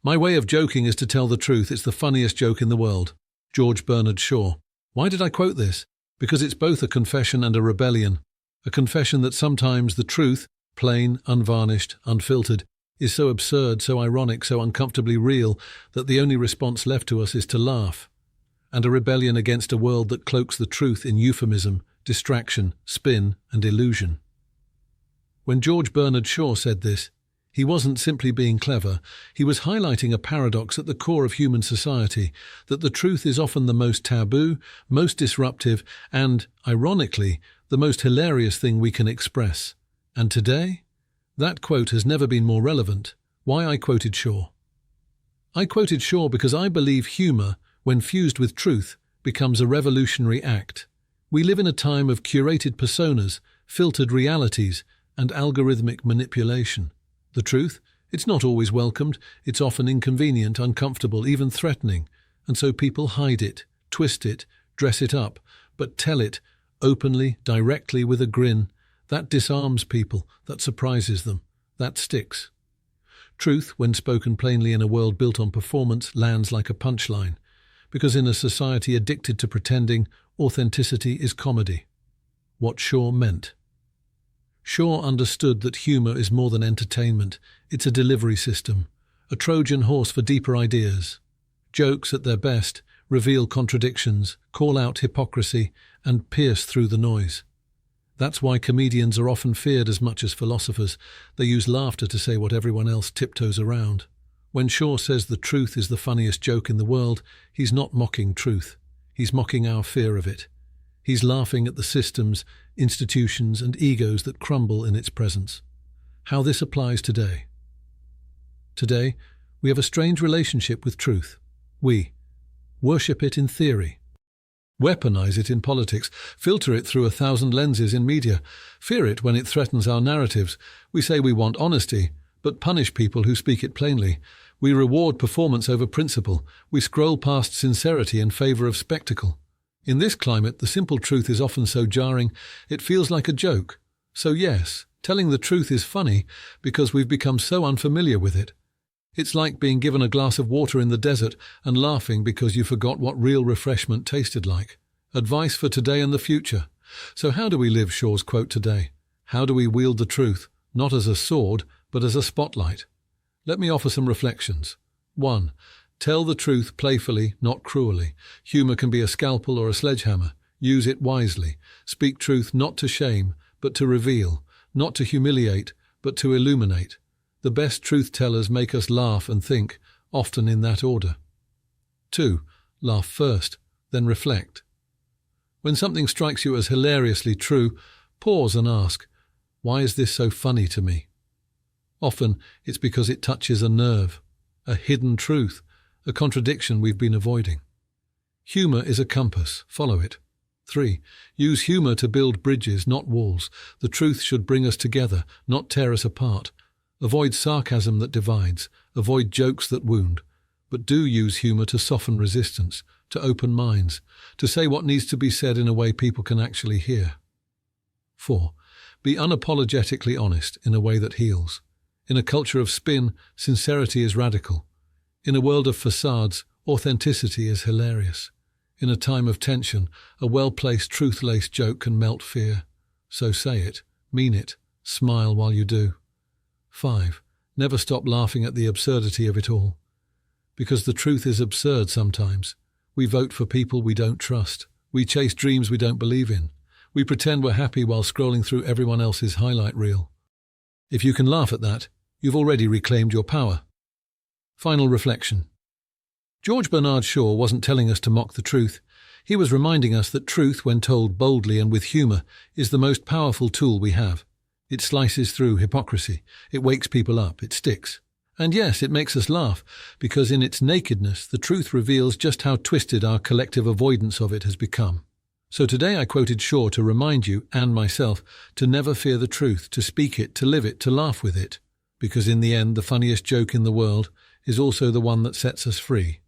My way of joking is to tell the truth. It's the funniest joke in the world. George Bernard Shaw. Why did I quote this? Because it's both a confession and a rebellion. A confession that sometimes the truth, plain, unvarnished, unfiltered, is so absurd, so ironic, so uncomfortably real that the only response left to us is to laugh. And a rebellion against a world that cloaks the truth in euphemism, distraction, spin, and illusion. When George Bernard Shaw said this, he wasn't simply being clever, he was highlighting a paradox at the core of human society, that the truth is often the most taboo, most disruptive, and, ironically, the most hilarious thing we can express. And today? That quote has never been more relevant. Why I quoted Shaw? I quoted Shaw because I believe humour, when fused with truth, becomes a revolutionary act. We live in a time of curated personas, filtered realities, and algorithmic manipulation. The truth? It's not always welcomed, it's often inconvenient, uncomfortable, even threatening, and so people hide it, twist it, dress it up, but tell it, openly, directly, with a grin. That disarms people, that surprises them, that sticks. Truth, when spoken plainly in a world built on performance, lands like a punchline, because in a society addicted to pretending, authenticity is comedy. What Shaw meant. Shaw understood that humour is more than entertainment, it's a delivery system, a Trojan horse for deeper ideas. Jokes, at their best, reveal contradictions, call out hypocrisy, and pierce through the noise. That's why comedians are often feared as much as philosophers. They use laughter to say what everyone else tiptoes around. When Shaw says the truth is the funniest joke in the world, he's not mocking truth. He's mocking our fear of it. He's laughing at the systems, institutions, and egos that crumble in its presence. How this applies today. Today, we have a strange relationship with truth. We worship it in theory, weaponize it in politics, filter it through 1,000 lenses in media, fear it when it threatens our narratives. We say we want honesty, but punish people who speak it plainly. We reward performance over principle. We scroll past sincerity in favor of spectacle. In this climate, the simple truth is often so jarring, it feels like a joke. So yes, telling the truth is funny because we've become so unfamiliar with it. It's like being given a glass of water in the desert and laughing because you forgot what real refreshment tasted like. Advice for today and the future. So how do we live Shaw's quote today? How do we wield the truth, not as a sword, but as a spotlight? Let me offer some reflections. 1. Tell the truth playfully, not cruelly. Humour can be a scalpel or a sledgehammer. Use it wisely. Speak truth not to shame, but to reveal, not to humiliate, but to illuminate. The best truth-tellers make us laugh and think, often in that order. 2. Laugh first, then reflect. When something strikes you as hilariously true, pause and ask, why is this so funny to me? Often it's because it touches a nerve, a hidden truth, a contradiction we've been avoiding. Humour is a compass, follow it. 3. Use humour to build bridges, not walls. The truth should bring us together, not tear us apart. Avoid sarcasm that divides, avoid jokes that wound, but do use humour to soften resistance, to open minds, to say what needs to be said in a way people can actually hear. 4. Be unapologetically honest in a way that heals. In a culture of spin, sincerity is radical. In a world of facades, authenticity is hilarious. In a time of tension, a well-placed, truth-laced joke can melt fear. So say it, mean it, smile while you do. 5. Never stop laughing at the absurdity of it all. Because the truth is absurd sometimes. We vote for people we don't trust. We chase dreams we don't believe in. We pretend we're happy while scrolling through everyone else's highlight reel. If you can laugh at that, you've already reclaimed your power. Final reflection. George Bernard Shaw wasn't telling us to mock the truth. He was reminding us that truth, when told boldly and with humour, is the most powerful tool we have. It slices through hypocrisy. It wakes people up. It sticks. And yes, it makes us laugh, because in its nakedness, the truth reveals just how twisted our collective avoidance of it has become. So today I quoted Shaw to remind you, and myself, to never fear the truth, to speak it, to live it, to laugh with it. Because in the end, the funniest joke in the world is also the one that sets us free.